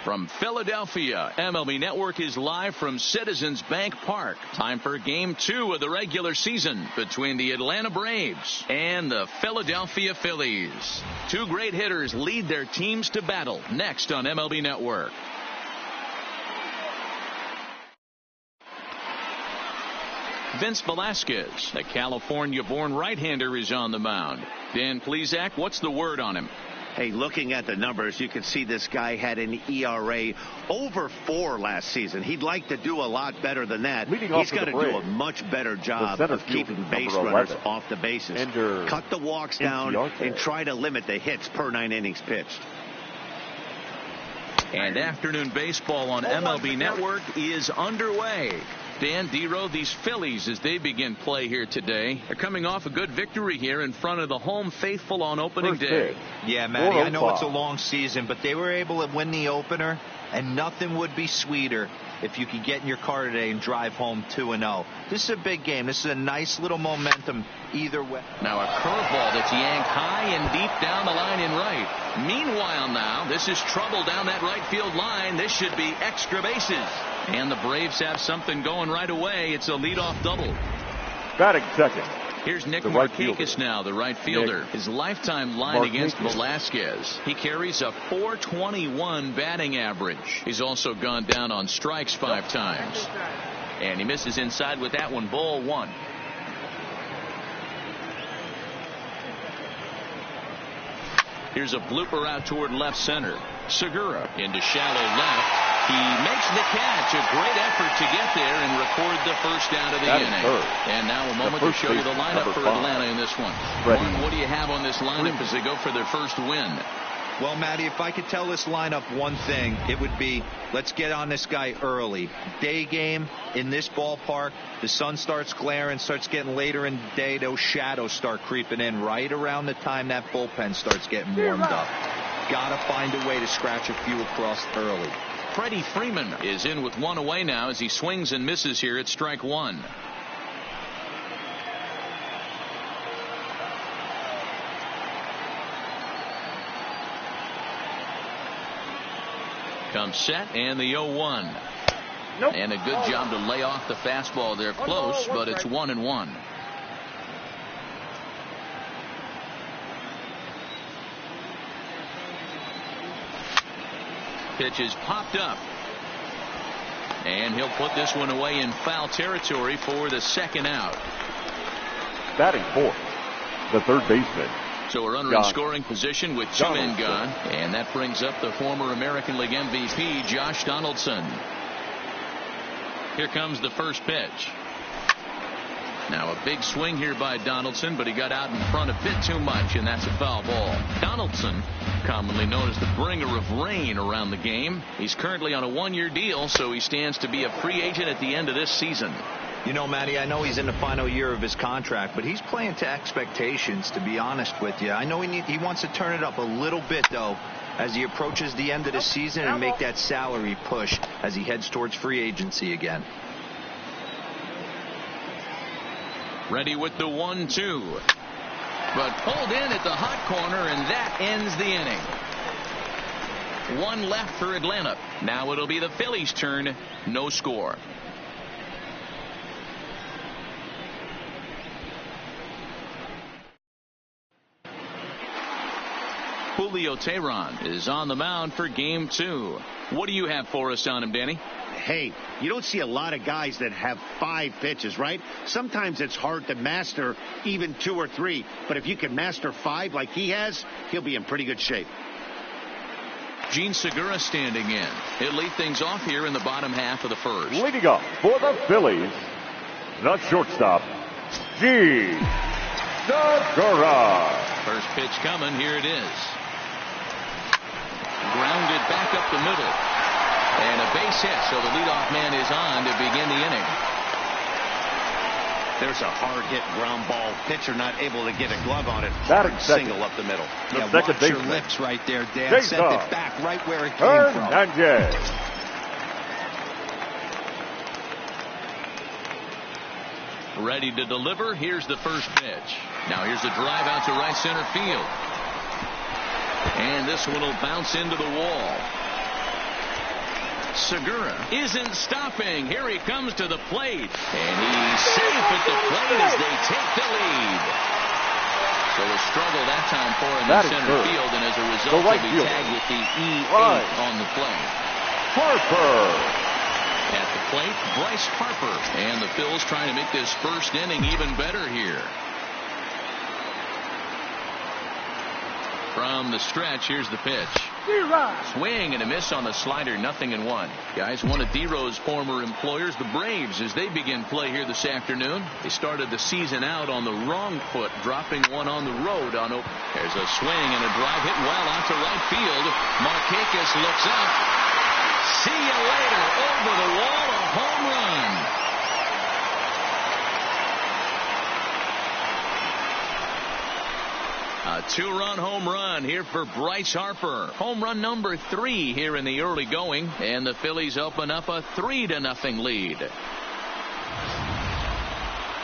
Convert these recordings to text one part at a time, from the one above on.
From Philadelphia, MLB Network is live from Citizens Bank Park. Time for Game 2 of the regular season between the Atlanta Braves and the Philadelphia Phillies. Two great hitters lead their teams to battle next on MLB Network. Vince Velasquez, the California-born right-hander, is on the mound. Dan Plesac, what's the word on him? Hey, looking at the numbers, you can see this guy had an ERA over 4 last season. He'd like to do a lot better than that. He's got to do a much better job of keeping base runners off the bases. Cut the walks down and try to limit the hits per 9 innings pitched. And afternoon baseball on MLB Network is underway. Dan, D-Row, these Phillies, as they begin play here today, are coming off a good victory here in front of the home faithful on opening day. Yeah, Matty, I know it's a long season, but they were able to win the opener, and nothing would be sweeter if you could get in your car today and drive home 2-0. This is a big game. This is a nice little momentum either way. Now a curveball that's yanked high and deep down the line in right. Meanwhile now, this is trouble down that right field line. This should be extra bases. And the Braves have something going right away. It's a leadoff double. Batting second. Here's Nick Markakis now, the right fielder. His lifetime line against Velasquez. He carries a .421 batting average. He's also gone down on strikes 5 times. And he misses inside with that one. Ball 1. Here's a blooper out toward left center. Segura into shallow left. He makes the catch. A great effort to get there and record the first out of the inning. And now a moment to show you the lineup for Atlanta in this one. What do you have on this lineup as they go for their first win? Well, Matty, if I could tell this lineup one thing, it would be let's get on this guy early. Day game in this ballpark, the sun starts glaring, starts getting later in the day. Those shadows start creeping in right around the time that bullpen starts getting warmed up. Got to find a way to scratch a few across early. Freddie Freeman is in with 1 away now as he swings and misses here at strike 1. Comes set and the 0-1. Nope. And a good job to lay off the fastball there close, but it's 1-1. Pitch is popped up. And he'll put this one away in foul territory for the second out. Batting fourth, the third baseman. So a runner in scoring position with 2 men gone. And that brings up the former American League MVP, Josh Donaldson. Here comes the first pitch. Now a big swing here by Donaldson, but he got out in front a bit too much, and that's a foul ball. Donaldson, commonly known as the bringer of rain around the game. He's currently on a 1-year deal, so he stands to be a free agent at the end of this season. You know, Matty, I know he's in the final year of his contract, but he's playing to expectations, to be honest with you. I know he wants to turn it up a little bit, though, as he approaches the end of the season and make that salary push as he heads towards free agency again. Ready with the 1-2. But pulled in at the hot corner, and that ends the inning. 1 left for Atlanta. Now it'll be the Phillies' turn. No score. Julio Teheran is on the mound for game 2. What do you have for us on him, Danny? Hey, you don't see a lot of guys that have 5 pitches, right? Sometimes it's hard to master even 2 or 3. But if you can master 5 like he has, he'll be in pretty good shape. Gene Segura standing in. He'll lead things off here in the bottom half of the first. Leading up for the Phillies, the shortstop, Gene Segura. First pitch coming. Here it is. Grounded back up the middle. And a base hit, so the leadoff man is on to begin the inning. There's a hard hit ground ball. Pitcher not able to get a glove on it. Hard single up the middle. Yeah, watch your lips right there, Dan. Sent it back right where it came from. Ready to deliver. Here's the first pitch. Now here's the drive out to right center field. And this one will bounce into the wall. Segura isn't stopping. Here he comes to the plate. And he's safe at the plate as they take the lead. So a struggle that time for him in center field, and as a result, he'll be tagged with the E8 on the play. Harper. At the plate, Bryce Harper. And the Phils trying to make this first inning even better here. From the stretch, here's the pitch. Swing and a miss on the slider, 0-1. Guys, one of D-Rose former employers, the Braves, as they begin play here this afternoon. They started the season out on the wrong foot, dropping one on the road. There's a swing and a drive hit well out to right field. Markakis looks up. See you later. Over the wall, a home run. A 2-run home run here for Bryce Harper. Home run number 3 here in the early going, and the Phillies open up a 3-0 lead.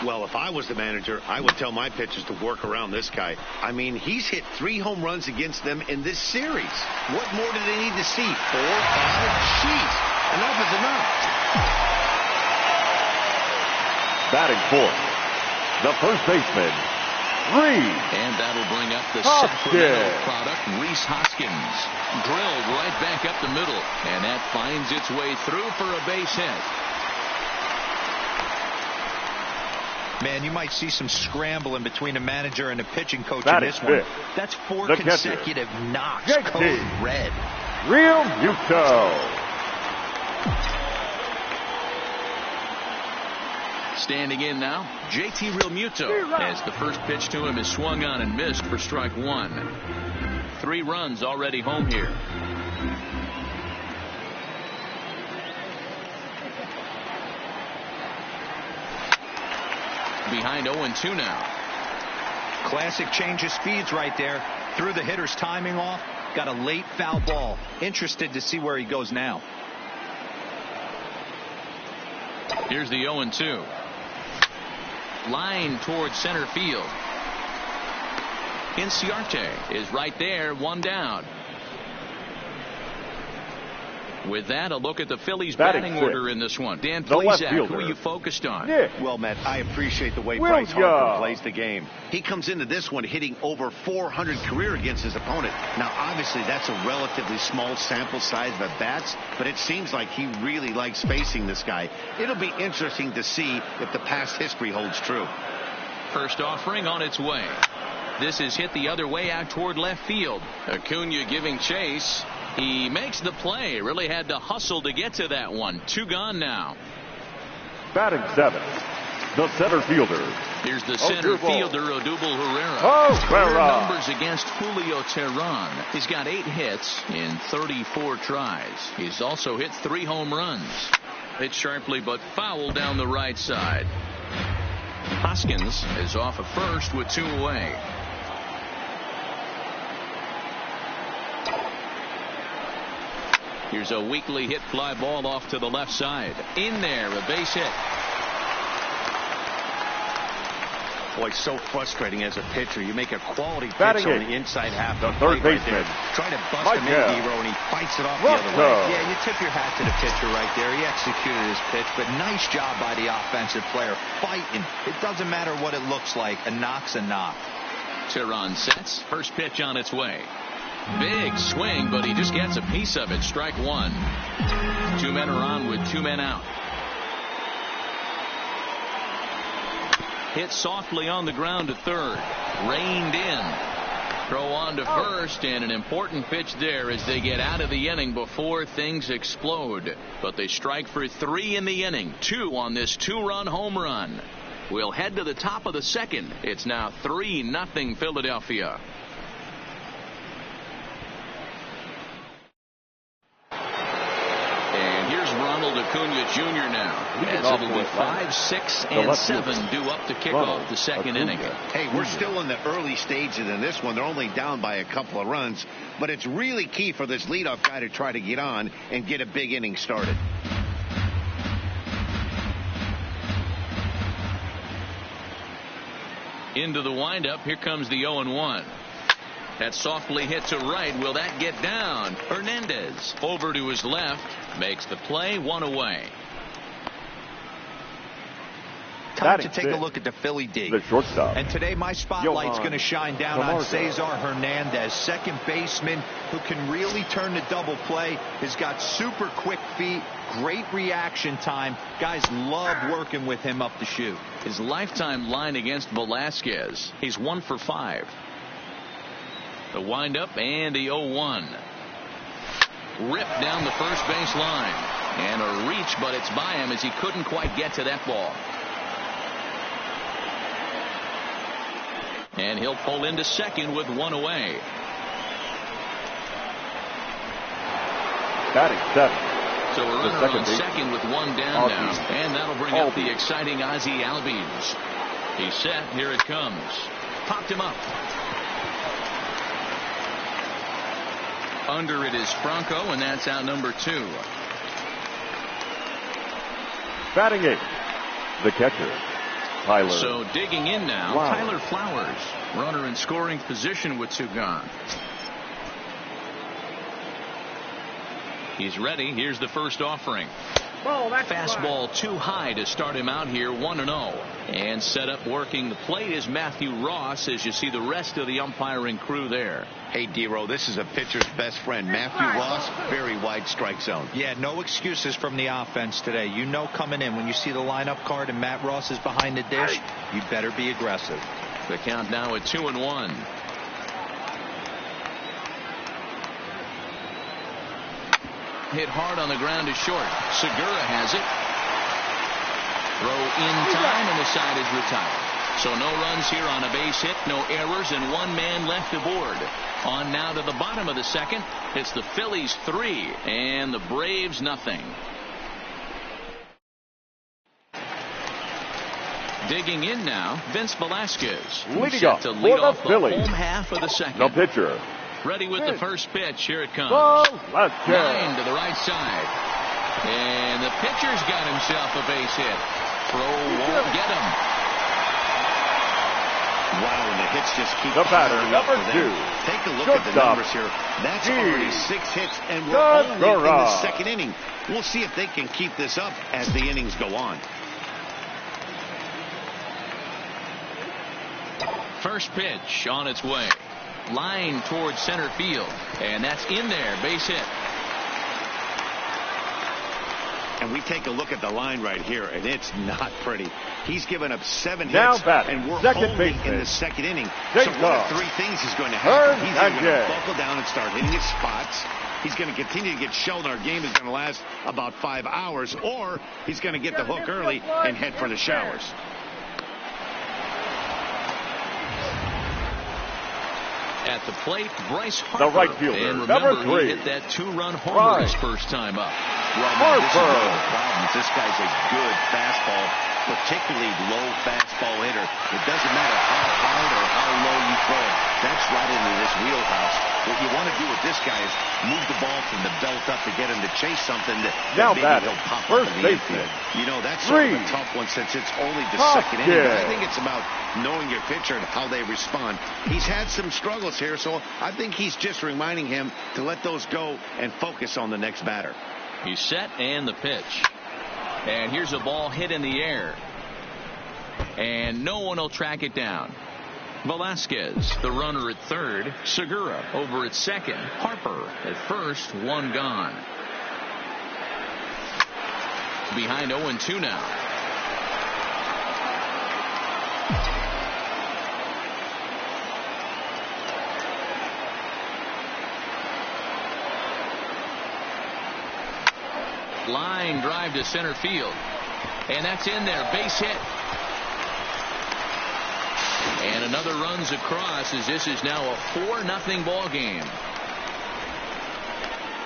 Well, if I was the manager, I would tell my pitchers to work around this guy. I mean, he's hit 3 home runs against them in this series. What more do they need to see? 4, 5? Jeez, enough is enough. Batting fourth, the first baseman, Reese. And that'll bring up the Sacramento product, Rhys Hoskins. Drilled right back up the middle, and that finds its way through for a base hit. Man, you might see some scrambling between a manager and a pitching coach in this one. That's 4 consecutive knocks. Code red. Real Muto. Standing in now, JT Realmuto, as the first pitch to him is swung on and missed for strike 1. 3 runs already home here. Behind 0-2 now. Classic change of speeds right there. Threw the hitter's timing off. Got a late foul ball. Interested to see where he goes now. Here's the 0-2. Line towards center field. Inciarte is right there, 1 down. With that, a look at the Phillies batting order in this one. Dan Plesac, who are you focused on? Well, Matt, I appreciate the way Bryce Harper plays the game. He comes into this one hitting over 400 career against his opponent. Now, obviously, that's a relatively small sample size of at-bats, but it seems like he really likes facing this guy. It'll be interesting to see if the past history holds true. First offering on its way. This is hit the other way out toward left field. Acuna giving chase. He makes the play. Really had to hustle to get to that one. 2 gone now. Batting 7, the center fielder. Here's the center fielder, Odubel Herrera. Career numbers against Julio Teheran. He's got 8 hits in 34 tries. He's also hit 3 home runs. Hit sharply but foul down the right side. Hoskins is off at first with 2 away. Here's a weakly hit fly ball off to the left side. In there, a base hit. Boy, it's so frustrating as a pitcher. You make a quality pitch on the inside half of the third baseman. Try to bust him in, Hero, and he fights it off the other way. Yeah, you tip your hat to the pitcher right there. He executed his pitch, but nice job by the offensive player fighting. It doesn't matter what it looks like. A knock's a knock. Teheran sets. First pitch on its way. Big swing, but he just gets a piece of it. Strike 1. 2 men are on with 2 men out. Hit softly on the ground to third. Reined in. Throw on to first, and an important pitch there as they get out of the inning before things explode. But they strike for 3 in the inning. 2 on this 2-run home run. We'll head to the top of the second. It's now 3-0 Philadelphia. Acuna Jr. now, as it'll be 5, 6, and 7 due up to kick off the second inning. Hey, we're still in the early stages in this one. They're only down by a couple of runs, but it's really key for this leadoff guy to try to get on and get a big inning started. Into the windup, here comes the 0-1. That softly hit to right. Will that get down? Hernandez over to his left. Makes the play, 1 away. Time to take a look at the Philly D. The shortstop. And today my spotlight's going to shine down on Cesar Hernandez, second baseman who can really turn the double play. Has got super quick feet, great reaction time. Guys love working with him up the chute. His lifetime line against Velasquez. He's 1 for 5. The windup and the 0-1. Ripped down the first base line. And a reach, but it's by him as he couldn't quite get to that ball. And he'll pull into second with 1 away. Batting 7. So a runner on second with 1 down now. And that'll bring up the exciting Ozzie Albies. He's set. Here it comes. Popped him up. Under it is Franco, and that's out number 2. Batting 8. The catcher. Tyler. So digging in now, Tyler Flowers, runner in scoring position with 2 gone. He's ready. Here's the first offering. Fastball too high to start him out here, 1-0. And set up working the plate is Matthew Ross as you see the rest of the umpiring crew there. Hey, D-Row, this is a pitcher's best friend. Matthew Ross, very wide strike zone. Yeah, no excuses from the offense today. You know coming in when you see the lineup card and Matt Ross is behind the dish, you better be aggressive. The count now at 2-1. Hit hard on the ground to short. Segura has it. Throw in time, and the side is retired. So no runs here on a base hit, no errors, and 1 man left aboard. On now to the bottom of the second. It's the Phillies 3 and the Braves nothing. Digging in now, Vince Velasquez. Leading set up to lead off the Phillies. home half of the second. The pitcher. Ready with the first pitch. Here it comes. Line to the right side. And the pitcher's got himself a base hit. Throw won't get him. Wow, and the hits just keep the batter, number 2. Take a look at the numbers here. That's already 6 hits, and we're only in the second inning. We'll see if they can keep this up as the innings go on. First pitch on its way. Line towards center field. And that's in there. Base hit. And we take a look at the line right here, and it's not pretty. He's given up 7 now hits, and we're only in the second inning. So one of 3 things is going to happen. He's either going to buckle down and start hitting his spots. He's going to continue to get shelled. Our game is going to last about 5 hours, or he's going to get the hook early and head for the showers. At the plate, Bryce Harper. The right fielder, and remember, number 3. He hit that 2-run homer his first time up. Well, man, this is one of the problems. This guy's a good fastball, particularly low fastball hitter. It doesn't matter how hard or how low you throw it. That's right into this wheelhouse. What you want to do with this guy is move the ball from the belt up to get him to chase something that maybe he'll pop up in the infield. You know, that's sort of a tough one since it's only the second inning. But I think it's about knowing your pitcher and how they respond. He's had some struggles here, so I think he's just reminding him to let those go and focus on the next batter. He's set and the pitch. And here's a ball hit in the air. And no one will track it down. Velasquez, the runner at third. Segura over at second. Harper at first. 1 gone. Behind 0-2 now. Line drive to center field. And that's in there. Base hit. And another runs across as this is now a 4-0 ball game.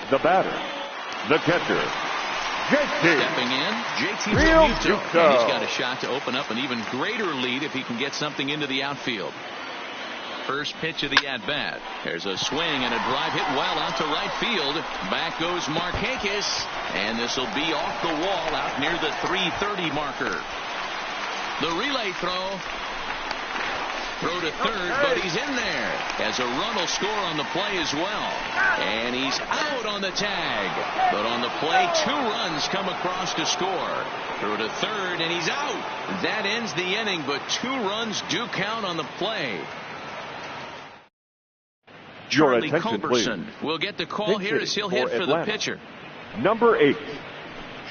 The batter, the catcher, JT. Stepping in, JT Realmuto. And he's got a shot to open up an even greater lead if he can get something into the outfield. First pitch of the at-bat. There's a swing and a drive hit well out to right field. Back goes Markakis. And this will be off the wall out near the 330 marker. The relay throw. Throw to third, but he's in there. As a run will score on the play as well. And he's out on the tag. But on the play, 2 runs come across to score. Throw to third, and he's out. That ends the inning, but 2 runs do count on the play. Charlie Culberson will get the call here as he'll hit for the pitcher. Number 8,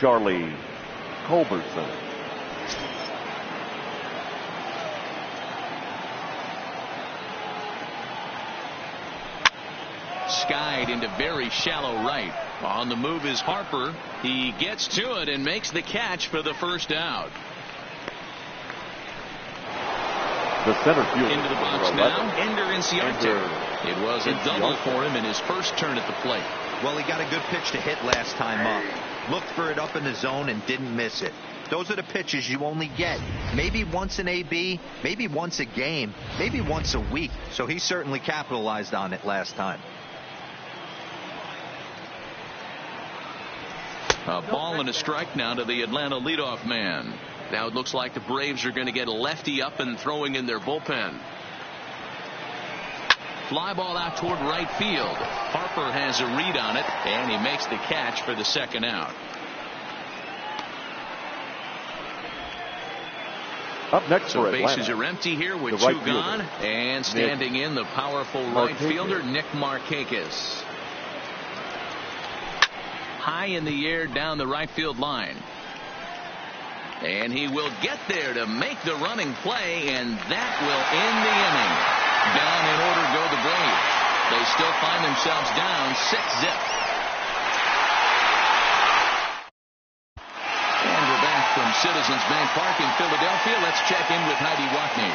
Charlie Culberson. Skied into very shallow right. On the move is Harper. He gets to it and makes the catch for the first out. The center fielder into the box now, Ender Inciarte. It was a double for him in his first turn at the plate. Well, he got a good pitch to hit last time up. Looked for it up in the zone and didn't miss it. Those are the pitches you only get maybe once an AB, maybe once a game, maybe once a week. So he certainly capitalized on it last time. A ball and a strike now to the Atlanta leadoff man. Now it looks like the Braves are going to get a lefty up and throwing in their bullpen. Fly ball out toward right field. Harper has a read on it, and he makes the catch for the second out. Up next so for bases Atlanta, are empty here with 2 gone. And standing in the powerful right fielder, Nick Markakis. High in the air down the right field line. And he will get there to make the running play, and that will end the inning. Down in order go the Braves. They still find themselves down 6-zip. And we're back from Citizens Bank Park in Philadelphia. Let's check in with Heidi Watney.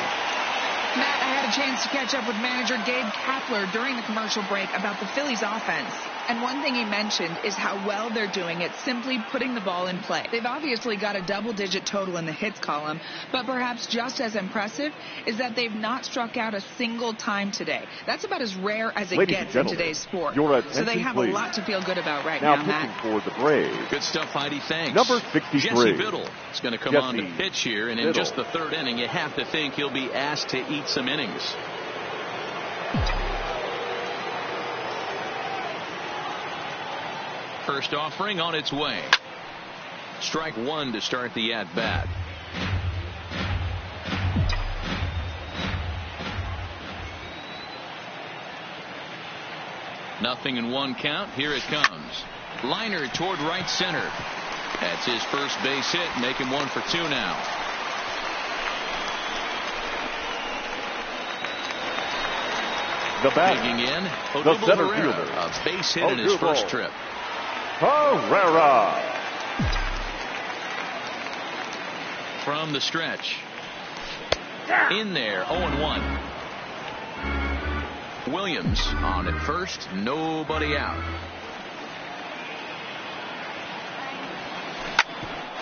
Matt, I had a chance to catch up with manager Gabe Kapler during the commercial break about the Phillies offense. And one thing he mentioned is how well they're doing at simply putting the ball in play. They've obviously got a double-digit total in the hits column, but perhaps just as impressive is that they've not struck out a single time today. That's about as rare as it gets in today's sport. So they have a lot to feel good about right now, Matt. For the Braves. Good stuff, Heidi. Thanks. Number 63. Jesse Biddle is going to come on to pitch here, and in just the 3rd inning, you have to think he'll be asked to eat some innings. First offering on its way. Strike 1 to start the at-bat. Nothing in 1 count. Here it comes. Liner toward right center. That's his first base hit. Make him 1 for 2 now. The bat. Digging in. The center fielder. A base hit in his first trip. Herrera. From the stretch. In there, 0-1. Williams on at first, nobody out.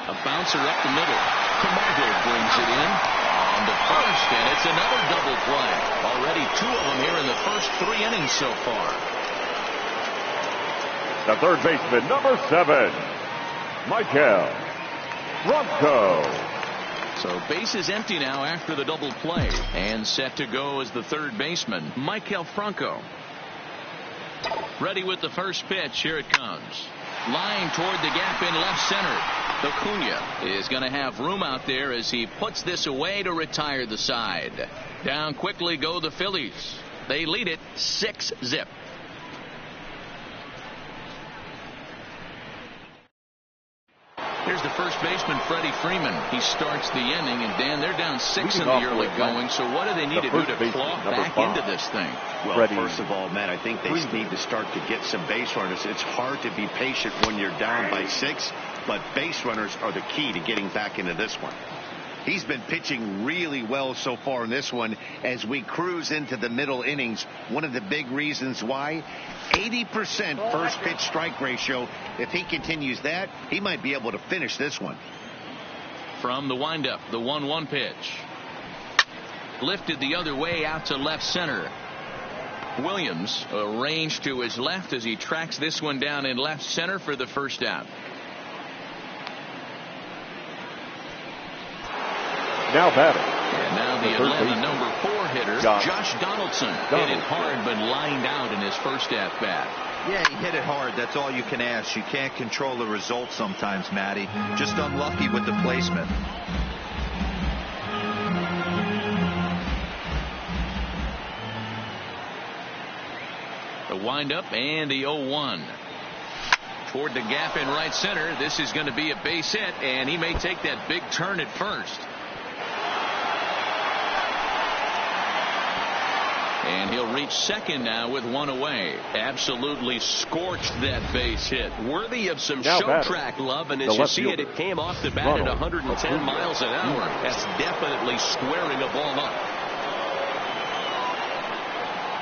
A bouncer up the middle. Camargo brings it in on the first, and it's another double play. Already 2 of them here in the first 3 innings so far. The third baseman, number 7, Michael Franco. So base is empty now after the double play, and set to go as the third baseman, Michael Franco. Ready with the first pitch. Here it comes. Line toward the gap in left center. Acuna is going to have room out there as he puts this away to retire the side. Down quickly go the Phillies. They lead it 6-zip. Here's the first baseman, Freddie Freeman. He starts the inning, and Dan, they're down 6 in the early going. So what do they need to do to claw back into this thing? Well, first of all, Matt, I think they need to start to get some base runners. It's hard to be patient when you're down by 6, but base runners are the key to getting back into this one. He's been pitching really well so far in this one as we cruise into the middle innings. One of the big reasons why, 80% first pitch strike ratio. If he continues that, he might be able to finish this one. From the windup, the 1-1 pitch. Lifted the other way out to left center. Williams arranged to his left as he tracks this one down in left center for the first out. Now batting. And now the Atlanta number 4 hitter, Josh Donaldson. Hit it hard but lined out in his first at-bat. Yeah, he hit it hard. That's all you can ask. You can't control the result sometimes, Matty. Just unlucky with the placement. The windup and the 0-1. Toward the gap in right center. This is going to be a base hit, and he may take that big turn at first. And he'll reach second now with one away. Absolutely scorched that base hit. Worthy of some show track love. And as you see it, it came off the bat at 110 miles an hour. That's definitely squaring a ball up.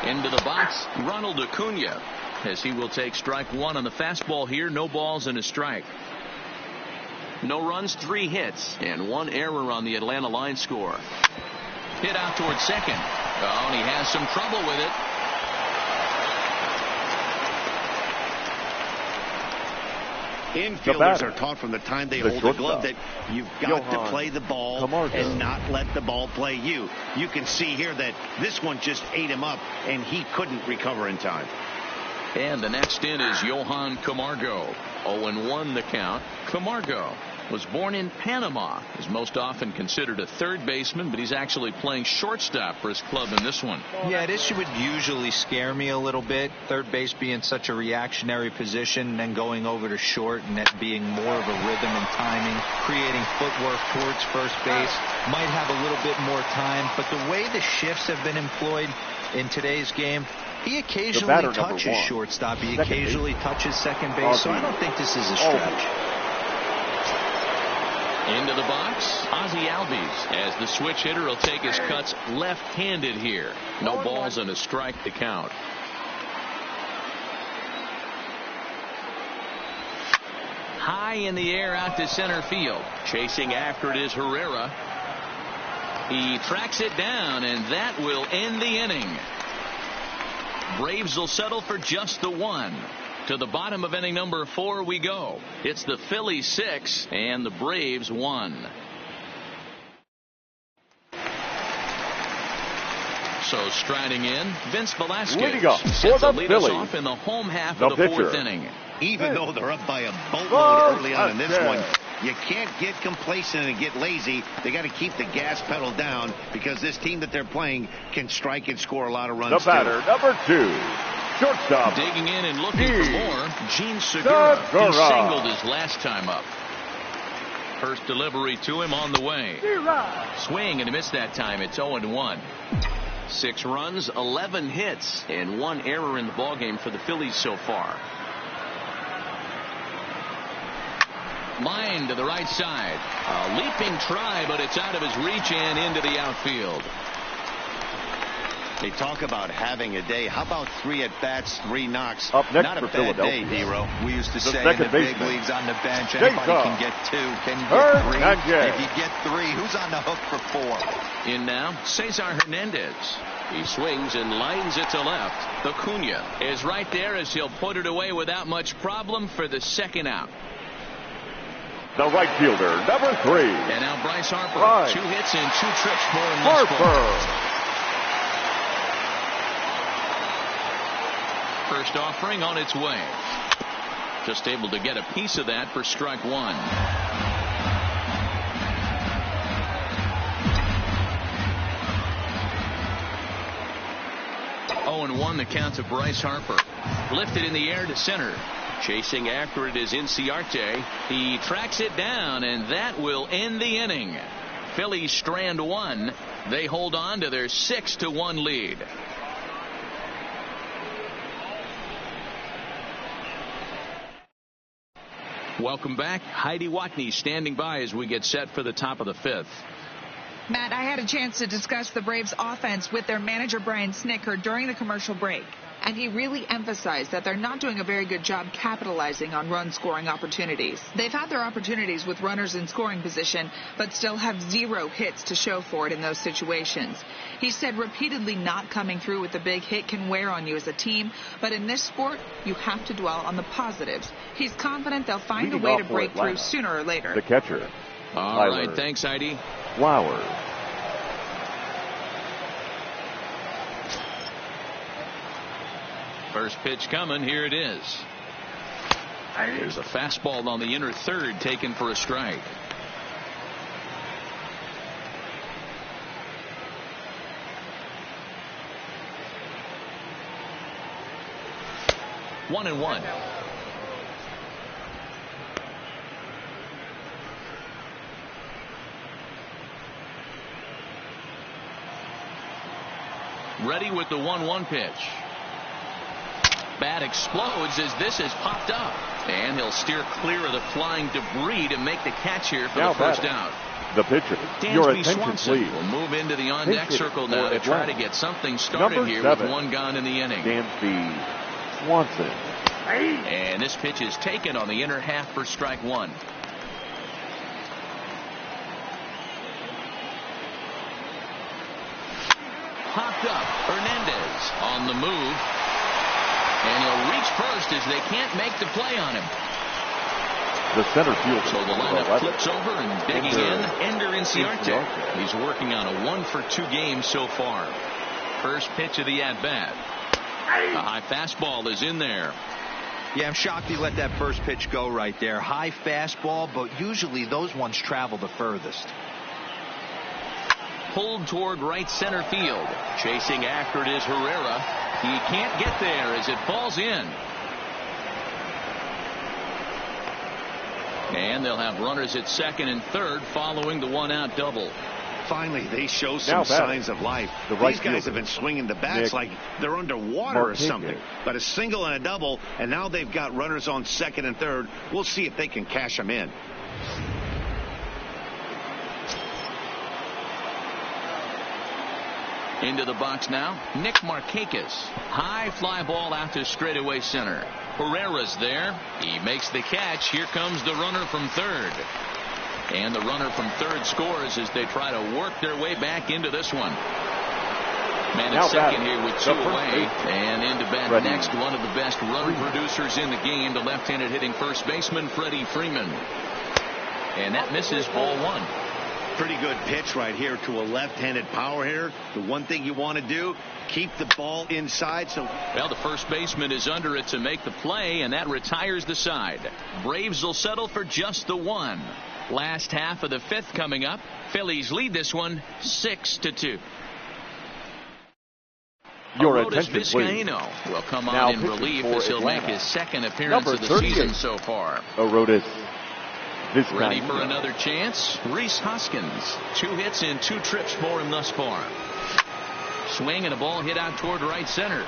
Into the box, Ronald Acuna, as he will take strike one on the fastball here. No balls and a strike. No runs, 3 hits, and 1 error on the Atlanta line score. Hit out towards second. Oh, and he has some trouble with it. Infielders are taught from the time they hold the glove that you've got to play the ball and not let the ball play you. You can see here that this one just ate him up, and he couldn't recover in time. And the next in is Johan Camargo. 0-1 the count. Camargo was born in Panama. Is most often considered a third baseman, but he's actually playing shortstop for his club in this one. Yeah, this would usually scare me a little bit. Third base being such a reactionary position, and then going over to short and that being more of a rhythm and timing, creating footwork towards first base. Might have a little bit more time, but the way the shifts have been employed in today's game, he occasionally touches shortstop. He occasionally touches second base, so I don't think this is a stretch. Into the box, Ozzie Albies, as the switch hitter will take his cuts left-handed here. No balls and a strike to count. High in the air out to center field. Chasing after it is Herrera. He tracks it down, and that will end the inning. Braves will settle for just the 1. To the bottom of inning number 4 we go. It's the Phillies 6 and the Braves 1. So striding in, Vince Velasquez sets to lead us off in the home half of the 4th inning. Even though they're up by a boatload early on in this one, you can't get complacent and get lazy. They got to keep the gas pedal down, because this team that they're playing can strike and score a lot of runs. The batter, number 2, shortstop. Digging in and looking for more, Gene Segura. He singled his last time up. First delivery to him on the way. Swing and a miss that time. It's 0-1. 6 runs, 11 hits, and 1 error in the ballgame for the Phillies so far. Line to the right side. A leaping try, but it's out of his reach and into the outfield. They talk about having a day. How about 3 at-bats, 3 knocks? Up next Not for a bad Philadelphia. day, Hero. We used to say in the big leagues on the bench, anybody can get 2. Can you get 3? If you get 3, who's on the hook for 4? In now, Cesar Hernandez. He swings and lines it to left. Acuna is right there as he'll put it away without much problem for the second out. The right fielder, number 3. And now Bryce Harper. 2 hits and 2 trips for him this ball. First offering on its way. Just able to get a piece of that for strike 1. And 1 the count to Bryce Harper. Lifted in the air to center. Chasing after it is Inciarte. He tracks it down, and that will end the inning. Phillies strand 1. They hold on to their 6-1 lead. Welcome back. Heidi Watney standing by as we get set for the top of the 5th. Matt, I had a chance to discuss the Braves offense with their manager Brian Snitker during the commercial break, and he really emphasized that they're not doing a very good job capitalizing on run-scoring opportunities. They've had their opportunities with runners in scoring position, but still have 0 hits to show for it in those situations. He said repeatedly not coming through with a big hit can wear on you as a team, but in this sport, you have to dwell on the positives. He's confident they'll find a way to break through sooner or later. The catcher. All right, thanks, Heidi. Flowers. First pitch coming. Here it is. There's a fastball on the inner third taken for a strike. One and one. Ready with the 1-1 pitch. Bat explodes as this has popped up. And he'll steer clear of the flying debris to make the catch here for the first out. The pitcher. Your attention, Swanson please. will move into the on-deck circle now to try to get something started here with one gone in the inning. Dansby Swanson. And this pitch is taken on the inner half for strike one. Popped up. Hernandez on the move. And he'll reach first as they can't make the play on him. The center fielder. So the lineup flips over and digging in. Ender Inciarte. He's working on a 1-for-2 game so far. First pitch of the at-bat. A high fastball is in there. Yeah, I'm shocked he let that first pitch go right there. High fastball, but usually those ones travel the furthest. Pulled toward right center field. Chasing after it is Herrera. He can't get there as it falls in. And they'll have runners at second and third following the one-out double. Finally, they show some signs of life. These guys have been swinging the bats like they're underwater or something. But a single and a double, and now they've got runners on second and third. We'll see if they can cash them in. Into the box now, Nick Markakis. High fly ball out to straightaway center. Herrera's there. He makes the catch. Here comes the runner from third. And the runner from third scores as they try to work their way back into this one. Man at second here with two away. And into bat next, one of the best run producers in the game, the left-handed hitting first baseman, Freddie Freeman. And that misses ball one. Pretty good pitch right here to a left-handed power hitter. The one thing you want to do, keep the ball inside. Well, the first baseman is under it to make the play, and that retires the side. Braves will settle for just the one. Last half of the fifth coming up. Phillies lead this one 6-2. Your Aroldis attention, Vizcaino will come on in relief as he'll make his second appearance of the season so far. Aroldis Vizcaino. Ready for another chance? Rhys Hoskins. 2 hits and 2 trips for him thus far. Swing and a ball hit out toward right center.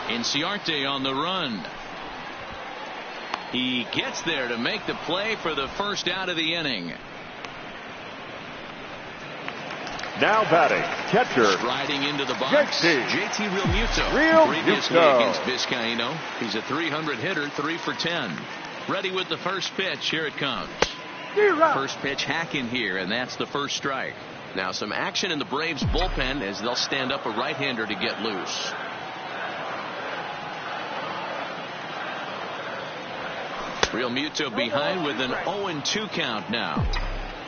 Inciarte on the run. He gets there to make the play for the first out of the inning. Now batting, catcher. Striding into the box, JT Realmuto. Previously against Vizcaino. He's a 300 hitter, 3 for 10. Ready with the first pitch. Here it comes. First pitch hacking here, and that's the first strike. Now some action in the Braves bullpen as they'll stand up a right-hander to get loose. Realmuto behind with an 0-2 count now.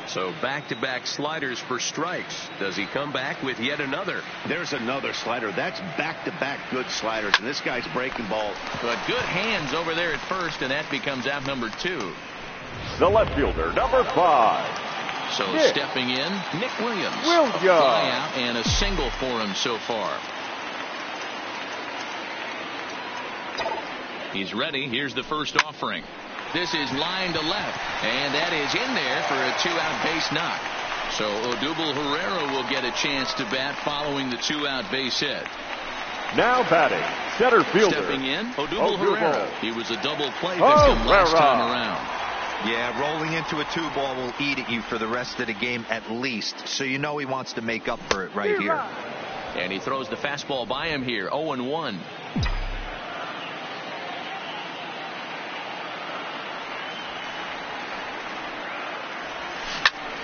So back-to-back sliders for strikes. Does he come back with yet another? There's another slider. That's back-to-back good sliders, and this guy's breaking balls. But good hands over there at first, and that becomes out number 2. The left fielder, number 5. So stepping in, Nick Williams. A fly out and a single for him so far. He's ready. Here's the first offering. This is line to left, and that is in there for a 2-out base knock. So Odubel Herrera will get a chance to bat following the 2-out base hit. Now batting, center fielder. Stepping in, Odubel Herrera. He was a double play victim last time around. Yeah, rolling into a 2-ball will eat at you for the rest of the game at least. So you know he wants to make up for it right here. And he throws the fastball by him here, 0-1.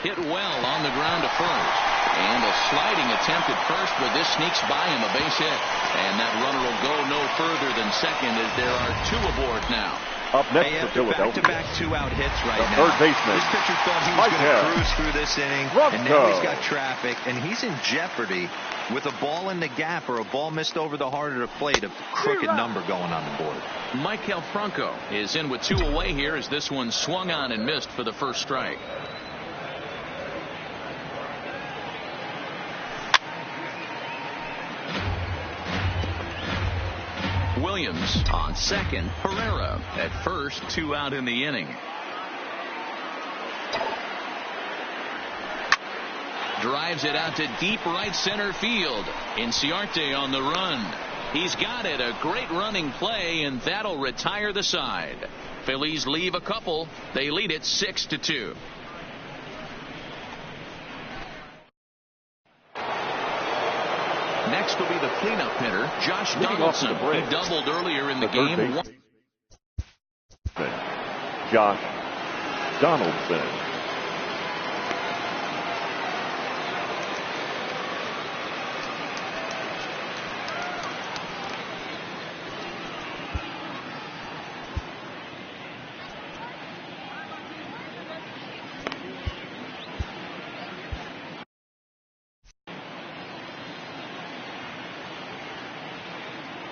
Hit well on the ground to first. And a sliding attempt at first, but this sneaks by him, a base hit. And that runner will go no further than second as there are 2 aboard now. Up next Hey, for after Philadelphia, back-to-back two-out hits right the now. third baseman, This pitcher thought he was going to cruise through this inning, and now he's got traffic, and he's in jeopardy with a ball in the gap or a ball missed over the heart of the plate, a crooked number going on the board. Michael Franco is in with 2 away here as this one swung on and missed for the first strike. Williams on second. Herrera at first. 2 out in the inning. Drives it out to deep right center field. Inciarte on the run. He's got it. A great running play, and that'll retire the side. Phillies leave a couple. They lead it 6-2. Next will be the cleanup hitter, Josh Donaldson. He doubled earlier in the game. Josh Donaldson.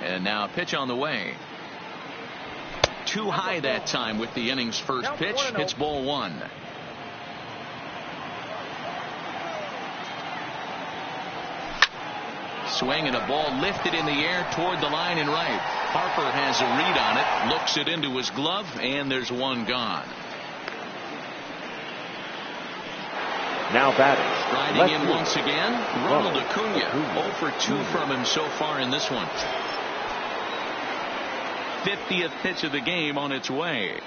And now a pitch on the way. Too high that time with the inning's first pitch. Hits ball 1. Swing and a ball lifted in the air toward the line and right. Harper has a read on it. Looks it into his glove, and there's 1 gone. Now batting. Riding in once again, Ronald Acuna. 0 for 2 from him so far in this one. 50th pitch of the game on its way.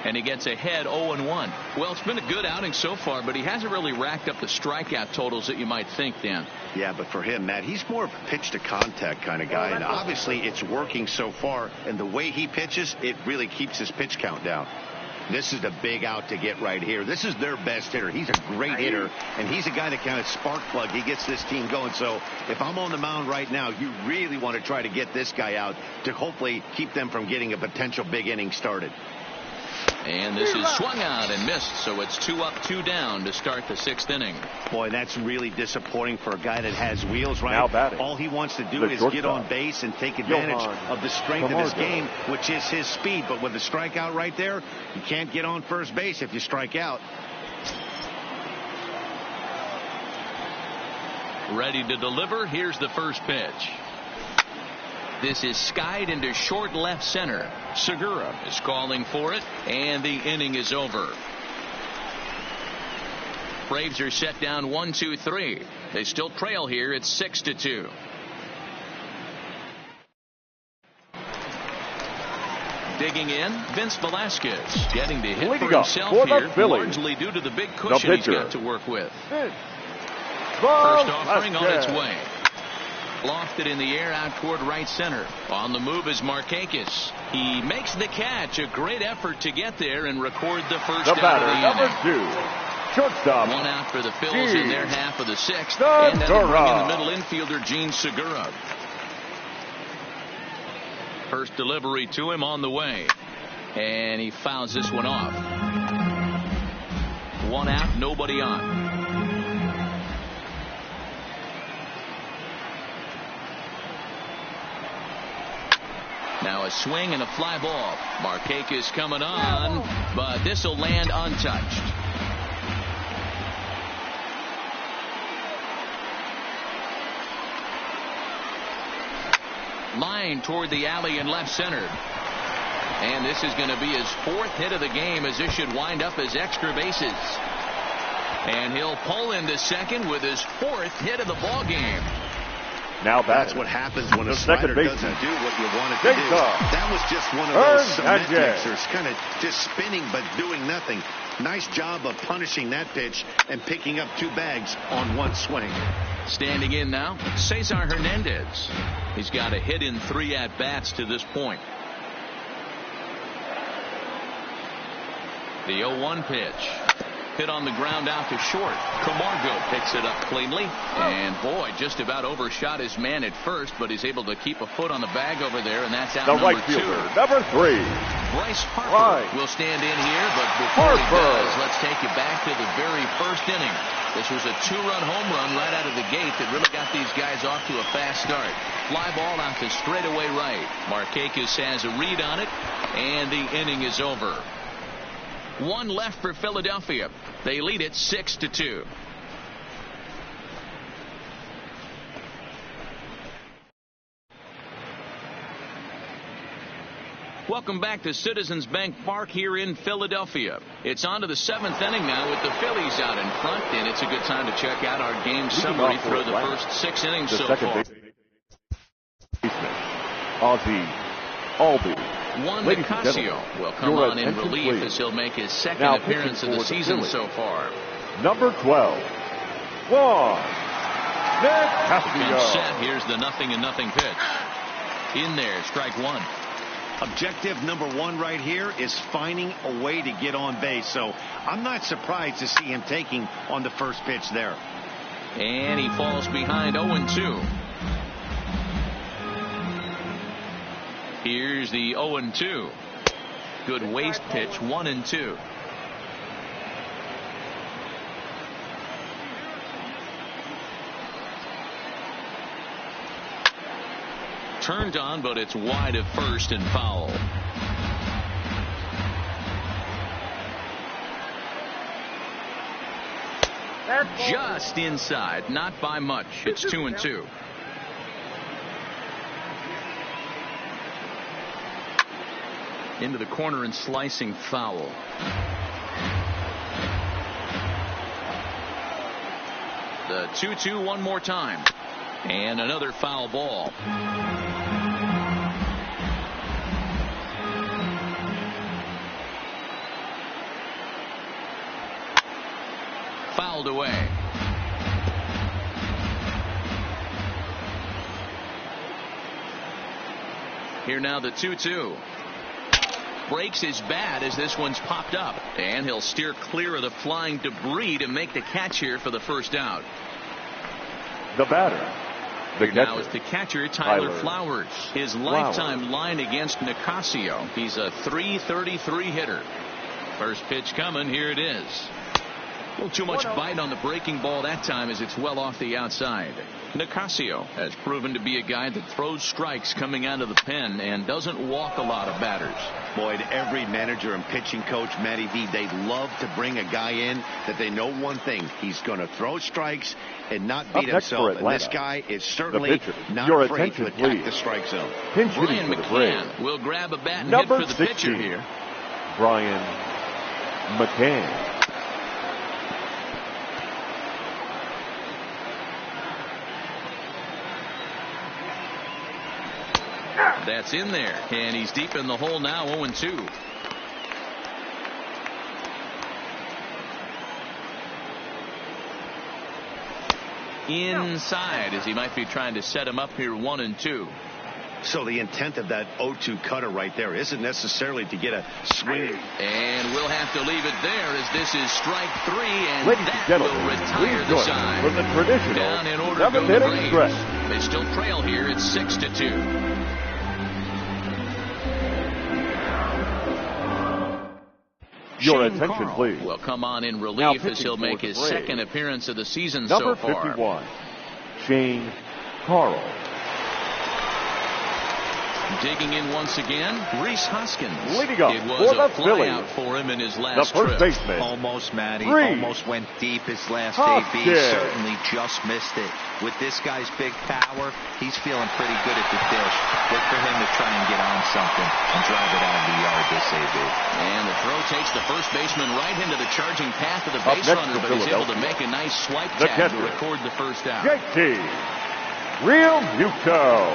And he gets ahead 0-1. Well, it's been a good outing so far, but he hasn't really racked up the strikeout totals that you might think, Dan. Yeah, but for him, Matt, he's more of a pitch to contact kind of guy. And obviously it's working so far. And the way he pitches, it really keeps his pitch count down. This is the big out to get right here. This is their best hitter. He's a great hitter, and he's a guy that kind of spark plug. He gets this team going. So if I'm on the mound right now, you really want to try to get this guy out to hopefully keep them from getting a potential big inning started. And this is swung out and missed, so it's 2 up, 2 down to start the 6th inning. Boy, that's really disappointing for a guy that has wheels, right? Now batting. All he wants to do is get on base and take advantage of the strength of his game, which is his speed. But with the strikeout right there, you can't get on first base if you strike out. Ready to deliver. Here's the first pitch. This is skied into short left center. Segura is calling for it, and the inning is over. Braves are set down 1-2-3. They still trail here at 6-2. Digging in, Vince Velasquez getting to hit for himself here, largely due to the big cushion he's got to work with. First offering on its way. Lofted in the air out toward right center. On the move is Markakis. He makes the catch. A great effort to get there and record the first out of the inning. Number 2, shortstop. 1 out for the Phillies in their half of the 6th. And that'll bring in the middle infielder, Gene Segura. First delivery to him on the way. And he fouls this one off. 1 out, nobody on. Now a swing and a fly ball. Markakis coming on, but this will land untouched. Line toward the alley in left center. And this is going to be his 4th hit of the game, as this should wind up as extra bases. And he'll pull into second with his 4th hit of the ball game. Now that's what happens when a slider doesn't do what you want it to do. That was just one of those cement mixers, kind of just spinning but doing nothing. Nice job of punishing that pitch and picking up 2 bags on 1 swing. Standing in now, Cesar Hernandez. He's got a hit in 3 at-bats to this point. The 0-1 pitch. Hit on the ground out to short. Camargo picks it up cleanly. And boy, just about overshot his man at first, but he's able to keep a foot on the bag over there, and that's out The number right fielder, 2. number 3. Bryce Harper will stand in here, but before he does, let's take you back to the very first inning. This was a 2-run home run right out of the gate that really got these guys off to a fast start. Fly ball out to straightaway right. Markakis has a read on it, and the inning is over. 1 left for Philadelphia. They lead it 6-2. Welcome back to Citizens Bank Park here in Philadelphia. It's on to the 7th inning now with the Phillies out in front, and it's a good time to check out our game summary through the first 6 innings so far. Ozzie Albies. Juan Nicasio will come on in relief as he'll make his second appearance of the season so far. Number 12, Juan Nicasio. Set. Here's the 0-0 pitch. In there, strike 1. Objective number 1 right here is finding a way to get on base. So I'm not surprised to see him taking on the first pitch there. And he falls behind 0-2. Here's the 0-2. Good waste pitch, 1-2. Turned on, but it's wide of first and foul. Just inside, not by much. It's 2-2. Into the corner and slicing foul. The 2-2 one more time. And another foul ball. Fouled away. Here now the 2-2. Breaks his bat as this one's popped up, and he'll steer clear of the flying debris to make the catch here for the first out. The batter, now it's the catcher, Tyler Flowers. His lifetime line against Nicasio. He's a .333 hitter. First pitch coming. Here it is. A little too much bite on the breaking ball that time as it's well off the outside. Nicasio has proven to be a guy that throws strikes coming out of the pen and doesn't walk a lot of batters. Boyd, every manager and pitching coach, Matty V, they love to bring a guy in that they know one thing. He's going to throw strikes and not beat himself. And this guy is certainly not afraid to attack the strike zone. Brian McCann will grab a bat and hit for the pitcher here. Brian McCann. That's in there, and he's deep in the hole now, 0-2. Inside, as he might be trying to set him up here, 1-2. So the intent of that 0-2 cutter right there isn't necessarily to get a swing. And we'll have to leave it there as this is strike 3, and that will retire the side. From the traditional down in order go the Braves. They still trail here. It's 6-2. Your attention, please. Will come on in relief as he'll make his second appearance of the season so far. Number 51, Shane Carl. Digging in once again, Rhys Hoskins. Leading up it was for a the Phillies. flyout for him in his last the first trip. Baseman. Almost, Matty. Rhys almost went deep his last Hoskins. AB. Certainly just missed it. With this guy's big power, he's feeling pretty good at the dish. Look for him to try and get on something and drive it out of the yard this AB. And the throw takes the first baseman right into the charging path of the base runner, but he's able to make a nice swipe tag to record the first out. JT Real Muto.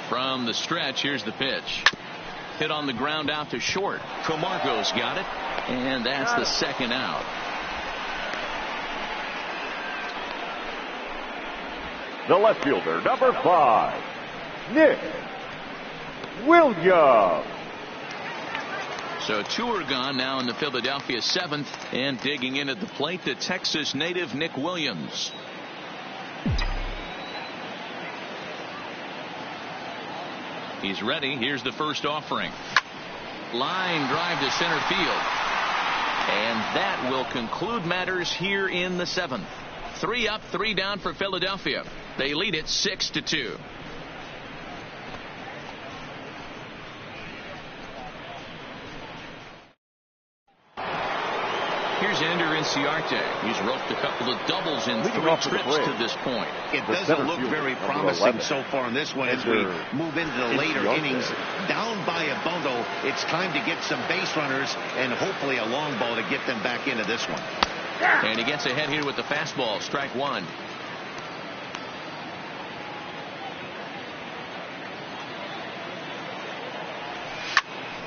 From the stretch, here's the pitch. Hit on the ground out to short. Camargo's got it, and that's the second out. The left fielder, number 5, Nick Williams. So 2 are gone now in the Philadelphia 7th, and digging in at the plate, the Texas native Nick Williams. He's ready. Here's the first offering. Line drive to center field. And that will conclude matters here in the 7th. 3 up, 3 down for Philadelphia. They lead it 6-2. Here's Ender Inciarte. He's roped a couple of doubles in 3 trips to this point. It doesn't look very promising so far in this one as we move into the later innings. Down by a bundle, it's time to get some base runners and hopefully a long ball to get them back into this one. And he gets ahead here with the fastball. Strike 1.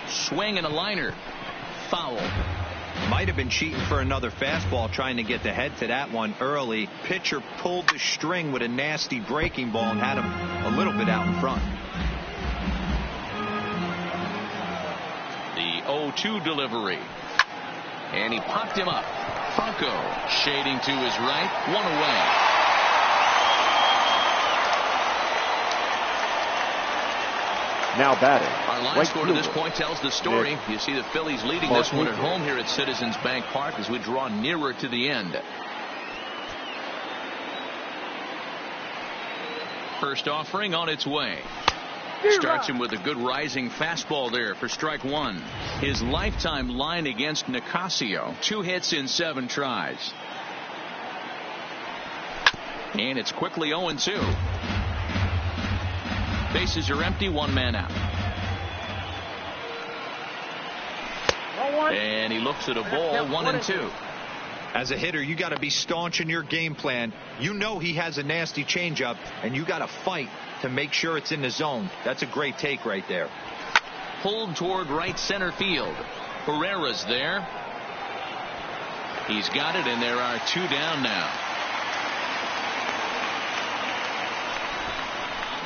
Swing and a liner. Foul. Might have been cheating for another fastball, trying to get the head to that one early. Pitcher pulled the string with a nasty breaking ball and had him a little bit out in front. The 0-2 delivery. And he popped him up. Franco shading to his right. 1 away. Now batting. Our line score to this point tells the story. You see the Phillies leading this one at home here at Citizens Bank Park as we draw nearer to the end. First offering on its way. Starts him with a good rising fastball there for strike 1. His lifetime line against Nicasio, 2 hits in 7 tries. And it's quickly 0-2. Bases are empty, 1 man out. And he looks at a ball, 1-2. As a hitter, you got to be staunch in your game plan. You know he has a nasty changeup, and you got to fight to make sure it's in the zone. That's a great take right there. Pulled toward right center field. Herrera's there. He's got it, and there are 2 down now.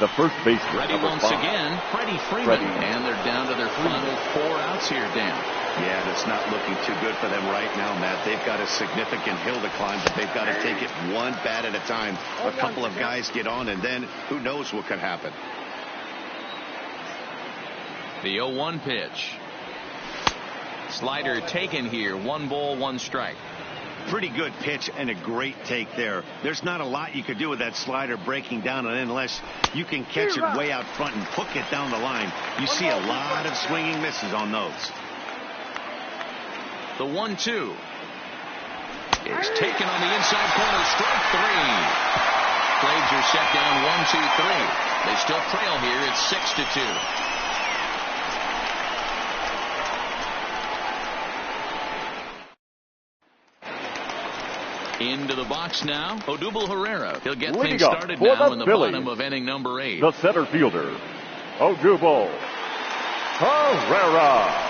The first baseman. Ready once again, Freddie Freeman. And they're down to their final 4 outs here, Dan. Yeah, that's not looking too good for them right now, Matt. They've got a significant hill to climb, but they've got to take it 1 bat at a time. A couple of guys get on, and then who knows what could happen. The 0-1 pitch. Slider taken here. 1 ball, 1 strike. Pretty good pitch and a great take there. There's not a lot you could do with that slider breaking down, and unless you can catch it way out front and hook it down the line, you see a lot of swinging misses on those. The 1-2 is taken on the inside corner. Strike 3. Braves are set down 1-2-3. They still trail here. It's 6-2. Into the box now, Odubel Herrera. He'll get things started now in the bottom of inning number 8. The center fielder, Odubel Herrera.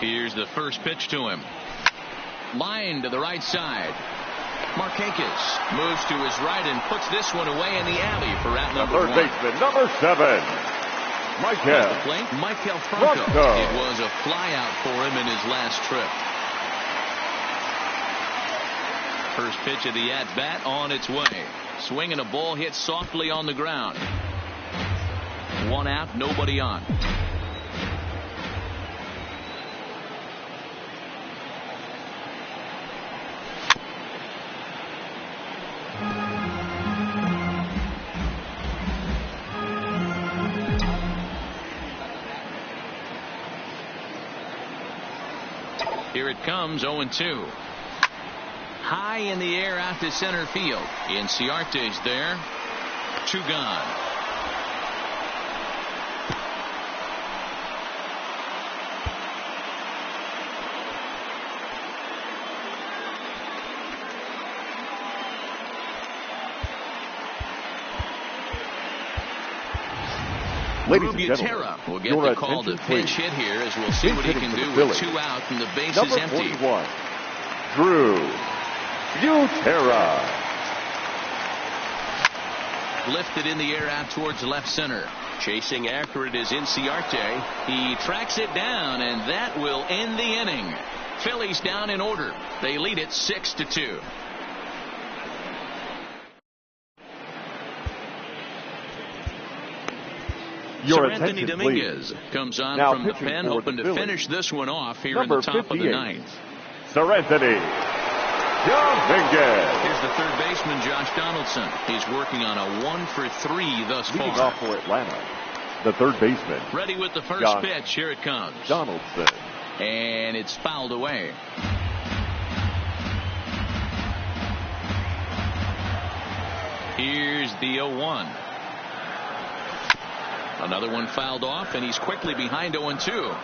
Here's the first pitch to him. Line to the right side. Marquez moves to his right and puts this one away in the alley for out number 1. Third baseman, number 7. Michael Franco. It was a fly out for him in his last trip. First pitch of the at bat on its way. Swing and a ball hit softly on the ground. 1 out, nobody on. Here it comes, 0-2. High in the air out to center field. Inciarte's there. 2 gone. Ladies and gentlemen, will get the call to pinch hit here as we'll see what he can do with 2 out and the base is empty. Number 41, Drew Utera. Lifted in the air out towards left center. Chasing after it is Inciarte. He tracks it down, and that will end the inning. Phillies down in order. They lead it 6-2. Your Anthony Dominguez comes on from the pen, hoping to finish this one off here in the top of the ninth. Anthony Dominguez. Here's the third baseman, Josh Donaldson. He's working on a 1-for-3 thus far. Leading off for Atlanta, the third baseman. Ready with the first pitch. Here it comes. Donaldson. And it's fouled away. Here's the 0-1. Another one fouled off, and he's quickly behind 0-2.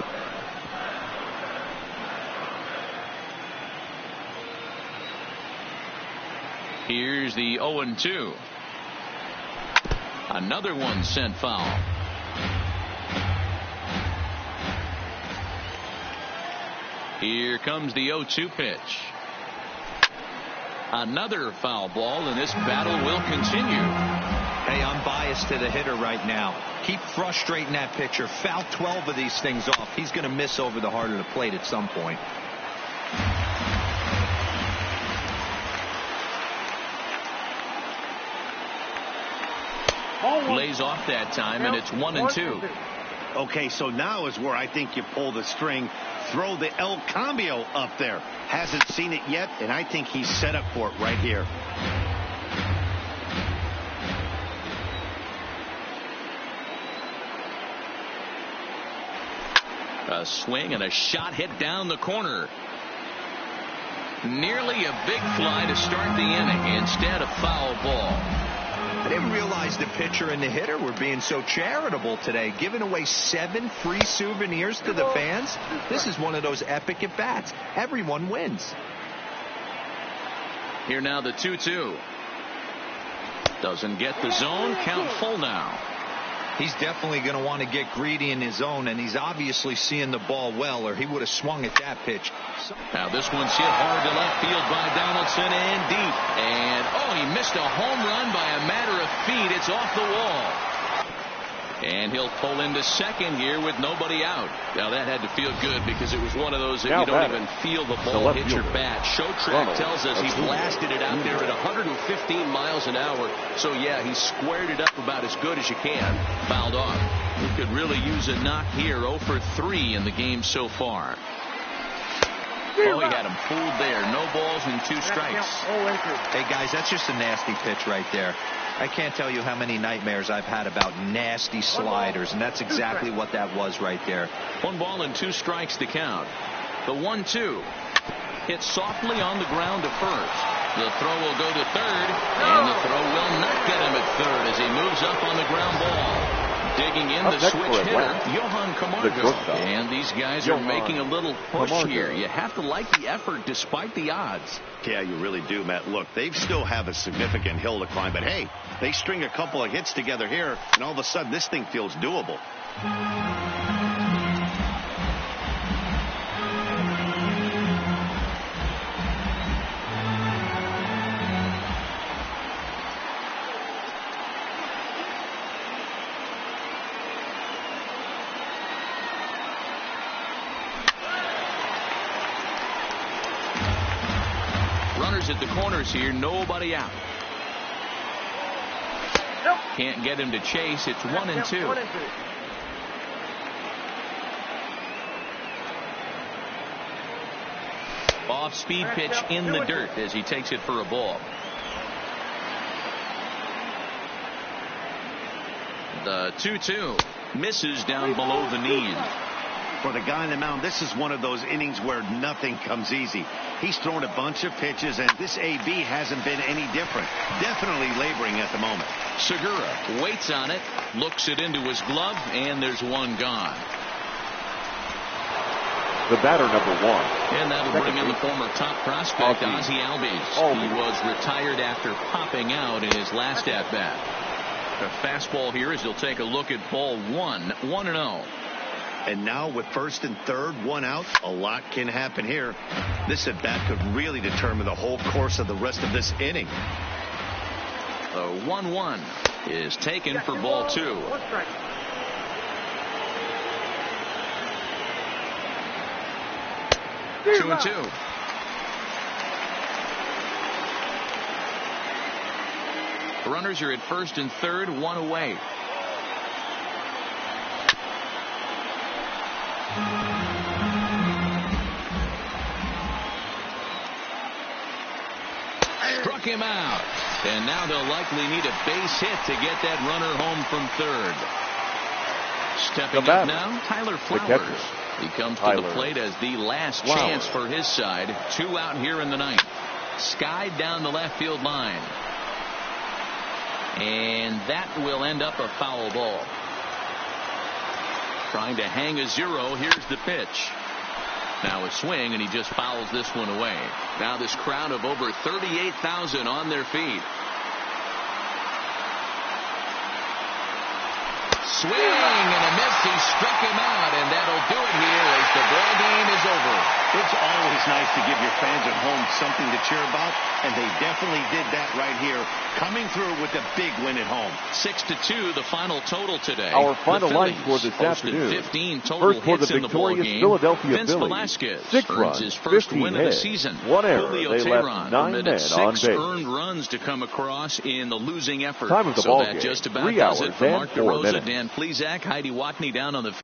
Here's the 0-2. Another one sent foul. Here comes the 0-2 pitch. Another foul ball, and this battle will continue. Hey, I'm biased to the hitter right now. Keep frustrating that pitcher. Foul 12 of these things off. He's going to miss over the heart of the plate at some point. Lays off that time, and it's 1-2. Okay, so now is where I think you pull the string. Throw the El Cambio up there. Hasn't seen it yet, and I think he's set up for it right here. A swing and a shot hit down the corner. Nearly a big fly to start the inning. Instead, a foul ball. I didn't realize the pitcher and the hitter were being so charitable today, giving away 7 free souvenirs to the fans. This is one of those epic at-bats. Everyone wins. Here now the 2-2. Doesn't get the zone. Count full now. He's definitely going to want to get greedy in his zone, and he's obviously seeing the ball well, or he would have swung at that pitch. Now this one's hit hard to left field by Donaldson and deep. And, he missed a home run by a matter of feet. It's off the wall. And he'll pull into second here with nobody out. Now that had to feel good because it was one of those that you don't even feel the ball hit your bat. Show track tells us he blasted it out there at 115 miles an hour. So yeah, he squared it up about as good as you can. Fouled off. He could really use a knock here. 0 for 3 in the game so far. Oh, he had him fooled there. No balls and 2 strikes. Hey, guys, that's just a nasty pitch right there. I can't tell you how many nightmares I've had about nasty sliders, and that's exactly what that was right there. 1 ball and 2 strikes to count. The 1-2. Hit softly on the ground to first. The throw will go to third, and the throw will not get him at third as he moves up on the ground ball. Digging in the switch hitter, Johan Camargo. And these guys are making a little push here. You have to like the effort despite the odds. Yeah, you really do, Matt. Look, they still have a significant hill to climb, but hey, they string a couple of hits together here, and all of a sudden this thing feels doable. At the corners here, nobody out. Can't get him to chase. It's 1-2. Off speed pitch in the dirt as he takes it for a ball. The 2-2 misses down below the knees. For the guy on the mound, this is one of those innings where nothing comes easy. He's thrown a bunch of pitches, and this AB hasn't been any different. Definitely laboring at the moment. Segura waits on it, looks it into his glove, and there's one gone. The batter, number 1. And that'll bring in the former top prospect, Ozzie Albies. He was retired after popping out in his last at-bat. A fastball here as he'll take a look at ball 1, 1-0. And now with first and third, one out, a lot can happen here. This at bat could really determine the whole course of the rest of this inning. The 1-1 is taken for ball 2. 2-2. Runners are at first and third, one away. Struck him out. And now they'll likely need a base hit to get that runner home from third. Stepping up now, Tyler Flowers. He comes to the plate as the last chance for his side. 2 out here in the ninth. Skied down the left field line. And that will end up a foul ball. Trying to hang a 0. Here's the pitch. Now a swing, and he just fouls this one away. Now this crowd of over 38,000 on their feet. Swing and a miss. He struck him out, and that'll do it here as the ball game is over. It's always nice to give your fans at home something to cheer about, and they definitely did that right here, coming through with a big win at home. 6-2, the final total today. Our final line score this afternoon. 15 total hits in the ball game. Philadelphia Vince Phillies. Velasquez 6 earns runs, his first 15 win of the hits, season. 1 error. Julio They Teheran left 9 permitted men on 6 base. earned runs to come across in the losing effort. Time of the so ball that game, just about 3 does hours it for and Mark 4 DeRosa, minutes. Dan Plesac, Heidi Watney down on the